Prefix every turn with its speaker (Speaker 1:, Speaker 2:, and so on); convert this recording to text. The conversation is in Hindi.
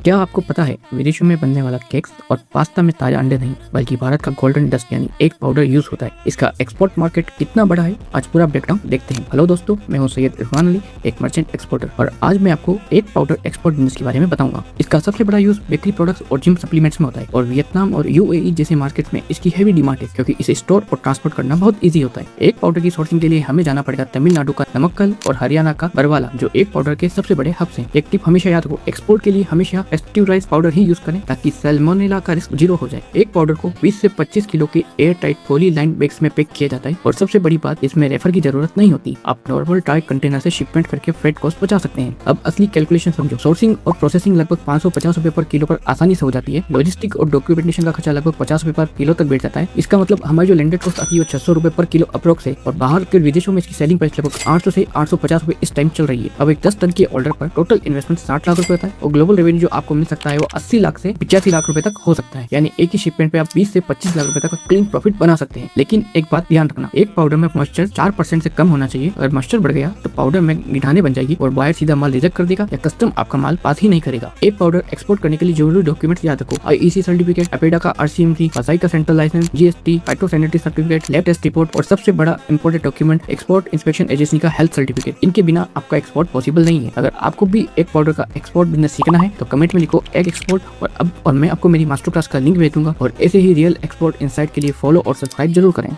Speaker 1: क्या आपको पता है विदेशों में बनने वाला केक्स और पास्ता में ताजा अंडे नहीं बल्कि भारत का गोल्डन डस्ट यानी एग पाउडर यूज होता है। इसका एक्सपोर्ट मार्केट कितना बड़ा है आज पूरा ब्रेकडाउन देखते हैं। हेलो दोस्तों, मैं हूं सैयद इरफान अली, एक मर्चेंट एक्सपोर्टर, और आज मैं आपको एग पाउडर एक्सपोर्ट बिजनेस के बारे में बताऊंगा। इसका सबसे बड़ा यूज बेकरी प्रोडक्ट्स और जिम सप्लीमेंट्स में होता है और वियतनाम और यूएई जैसे मार्केट में इसकी हेवी डिमांड है क्योंकि इसे स्टोर और ट्रांसपोर्ट करना बहुत ईजी होता है। एग पाउडर की सोर्सिंग के लिए हमें जाना पड़ेगा तमिलनाडु का नमक्कल और हरियाणा का बरवाला, जो एग पाउडर के सबसे बड़े हब्स हैं। एक टिप हमेशा याद रखो, एक्सपोर्ट के लिए हमेशा पेस्चराइज्ड पाउडर ही यूज करें ताकि सैल्मोनेला का रिस्क जीरो हो जाए। एक पाउडर को 20 से 25 किलो के air tight poly line bags में पैक किया जाता है और सबसे बड़ी बात, इसमें रेफर की जरूरत नहीं होती। आप नॉर्मल टाइट कंटेनर से शिपमेंट करके फ्रेट कॉस्ट बचा सकते हैं। अब असली कैलकुलेशन समझो। सोर्सिंग और प्रोसेसिंग लगभग 550 रुपए पर किलो पर आसानी से हो जाती है। लॉजिस्टिक और डॉक्यूमेंटेशन का खर्चा लगभग 50 रुपए पर किलो तक बैठ जाता है। इसका मतलब हमारी जो लैंडेड कॉस्ट आती है वो 600 रुपए पर किलो अप्रोक्स है और बाहर के विदेशों में इसकी सेलिंग प्राइस लगभग 800 से 850 रुपए इस टाइम चल रही है। अब एक 10 टन के ऑर्डर पर टोटल इन्वेस्टमेंट 60 लाख रुपए होता है और ग्लोबल रेवेन्यू जो आपको मिल सकता है वो 80 लाख से 85 लाख रुपए तक हो सकता है। यानी एक ही शिपमेंट पे आप 20 से 25 लाख रुपए तक का क्लीन प्रॉफिट बना सकते हैं। लेकिन एक बात ध्यान रखना, एक पाउडर में मॉइस्चर 4% से कम होना चाहिए। अगर मॉइस्चर बढ़ गया तो पाउडर में गिठाने बन जाएगी और बायर सीधा माल रिजेक्ट कर देगा या कस्टम आपका माल पास ही नहीं करेगा। एक पाउडर एक्सपोर्ट करने के लिए जरूरी डॉक्यूमेंट्स याद रखो। आईईसी सर्टिफिकेट, अपेडा का RCMC, फसाई का central licence, GST, phytosanitary certificate, lab test report और सबसे बड़ा important document export inspection agency का हेल्थ सर्टिफिकेट। इनके बिना आपका एक्सपोर्ट पॉसिबल नहीं है। अगर आपको भी एक पाउडर का एक्सपोर्ट बिजनेस सीखना है तो कमेंट में लिखो एग एक्सपोर्ट और मैं आपको मेरी मास्टर क्लास का लिंक भेज दूंगा। और ऐसे ही रियल एक्सपोर्ट इनसाइट के लिए फॉलो और सब्सक्राइब जरूर करें।